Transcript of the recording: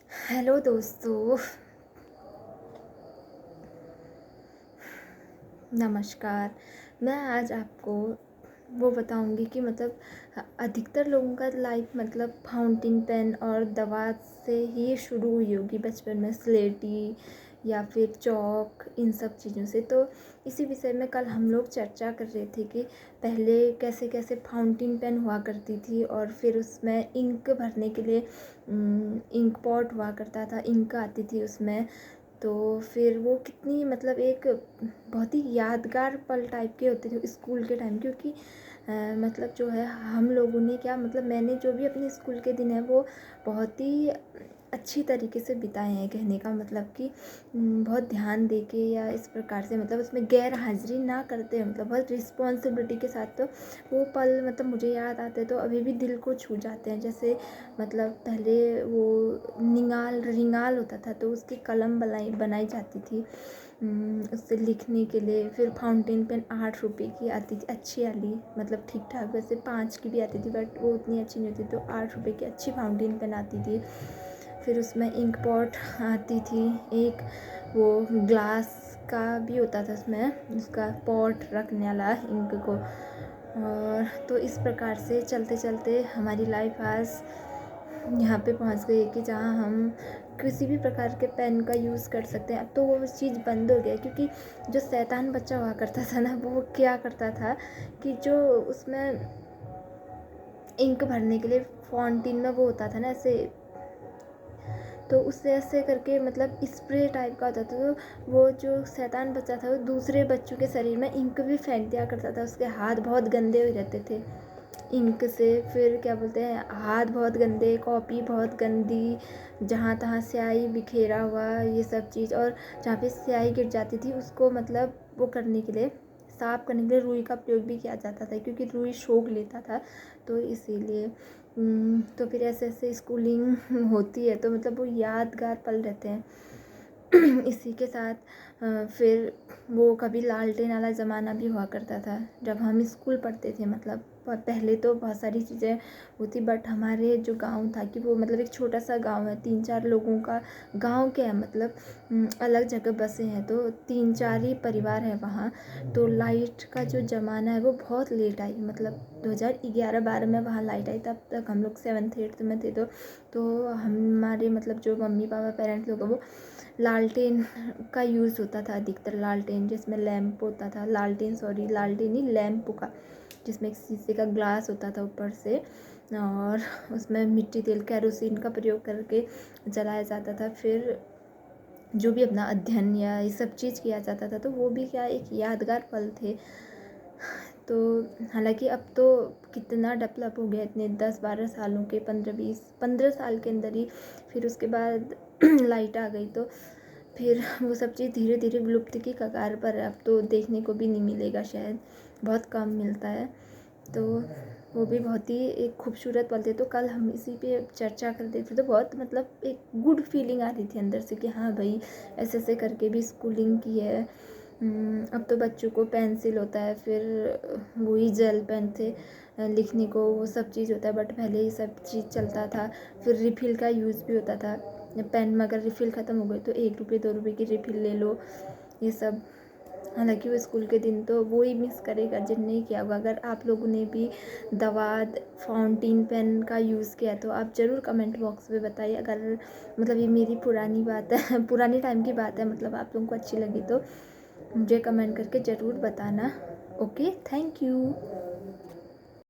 Hello दोस्तों, नमस्कार। मैं आज आपको वो बताऊंगी कि मतलब अधिकतर लोगों का लाइफ मतलब फाउंटेन पेन और दवा से ही शुरू हुई होगी बचपन में, स्लेटी या फिर चॉक, इन सब चीज़ों से। तो इसी विषय में कल हम लोग चर्चा कर रहे थे कि पहले कैसे कैसे फाउंटेन पेन हुआ करती थी और फिर उसमें इंक भरने के लिए इंक पॉट हुआ करता था, इंक आती थी उसमें। तो फिर वो कितनी मतलब एक बहुत ही यादगार पल टाइप के होते थे स्कूल के टाइम, क्योंकि मतलब जो है हम लोगों ने क्या मतलब मैंने जो भी अपने स्कूल के दिन है वो बहुत ही अच्छी तरीके से बिताए हैं। कहने का मतलब कि बहुत ध्यान दे के या इस प्रकार से मतलब उसमें गैर हाजिरी ना करते हैं, मतलब बहुत रिस्पॉन्सिबिलिटी के साथ। तो वो पल मतलब मुझे याद आते तो अभी भी दिल को छू जाते हैं। जैसे मतलब पहले वो रिंगाल होता था तो उसकी कलम बनाई जाती थी उससे लिखने के लिए। फिर फाउंटेन पेन 8 रुपए की आती थी, अच्छी वाली, मतलब ठीक ठाक। वैसे 5 की भी आती थी बट वो उतनी अच्छी नहीं होती, तो 8 रुपए की अच्छी फाउंटेन पेन आती थी। फिर उसमें इंक पॉट आती थी, एक वो ग्लास का भी होता था उसमें, उसका पॉट रखने वाला इंक को। और तो इस प्रकार से चलते चलते हमारी लाइफ आज यहाँ पे पहुँच गई है कि जहाँ हम किसी भी प्रकार के पेन का यूज़ कर सकते हैं। अब तो वो चीज़ बंद हो गया, क्योंकि जो शैतान बच्चा हुआ करता था ना, वो क्या करता था कि जो उसमें इंक भरने के लिए फाउंटेन में वो होता था ना ऐसे, तो उससे ऐसे करके मतलब स्प्रे टाइप का होता था। तो वो जो शैतान बच्चा था वो दूसरे बच्चों के शरीर में इंक भी फेंक दिया करता था। उसके हाथ बहुत गंदे हो जाते थे इंक से। फिर क्या बोलते हैं, हाथ बहुत गंदे, कॉपी बहुत गंदी, जहाँ तहाँ स्याही बिखेरा हुआ, ये सब चीज़। और जहाँ पे स्याही गिर जाती थी उसको मतलब वो करने के लिए, साफ़ करने के लिए रुई का प्रयोग भी किया जाता था, क्योंकि रुई सोख लेता था। तो इसीलिए तो फिर ऐसे ऐसे स्कूलिंग होती है, तो मतलब वो यादगार पल रहते हैं। इसी के साथ फिर वो कभी लालटेन वाला ज़माना भी हुआ करता था जब हम स्कूल पढ़ते थे। मतलब पहले तो बहुत सारी चीज़ें होती, बट हमारे जो गांव था कि वो मतलब एक छोटा सा गांव है, 3-4 लोगों का गांव क्या है, मतलब अलग जगह बसे हैं, तो 3-4 ही परिवार है वहाँ। तो लाइट का जो ज़माना है वो बहुत लेट आई, मतलब 2011-12 में वहाँ लाइट आई। तब तक हम लोग 7th-8th में थे। तो हमारे मतलब जो मम्मी पापा पेरेंट्स लोग वो लालटेन का यूज़ होता था अधिकतर, लालटेन जिसमें लैंप होता था, लालटेन ही लैंप का, जिसमें एक शीशे का ग्लास होता था ऊपर से, और उसमें मिट्टी तेल कैरोसिन का प्रयोग करके जलाया जाता था। फिर जो भी अपना अध्ययन या ये सब चीज़ किया जाता था, तो वो भी क्या एक यादगार पल थे। तो हालांकि अब तो कितना डेवलप हो गया, इतने 10-12 सालों के, 15 साल के अंदर ही फिर उसके बाद लाइट आ गई। तो फिर वो सब चीज़ धीरे धीरे विलुप्त की कगार पर है। अब तो देखने को भी नहीं मिलेगा, शायद बहुत कम मिलता है। तो वो भी बहुत ही एक खूबसूरत पल थे। तो कल हम इसी पे चर्चा करते थे, तो बहुत मतलब एक गुड फीलिंग आ रही थी अंदर से कि हाँ भाई, ऐसे ऐसे करके भी स्कूलिंग की है। अब तो बच्चों को पेंसिल होता है, फिर वही जेल पेन थे लिखने को, वो सब चीज़ होता है, बट पहले ये सब चीज़ चलता था। फिर रिफ़िल का यूज़ भी होता था, पेन में अगर रिफ़िल ख़त्म हो गई तो 1 रुपये 2 रुपये की रिफ़िल ले लो, ये सब। हालांकि वो स्कूल के दिन तो वो ही मिस करेगा जिन नहीं किया होगा। अगर आप लोगों ने भी दवात फाउंटेन पेन का यूज़ किया तो आप ज़रूर कमेंट बॉक्स में बताइए। अगर मतलब ये मेरी पुरानी बात है, पुराने टाइम की बात है, मतलब आप लोगों को अच्छी लगी तो मुझे कमेंट करके ज़रूर बताना। Okay, thank you.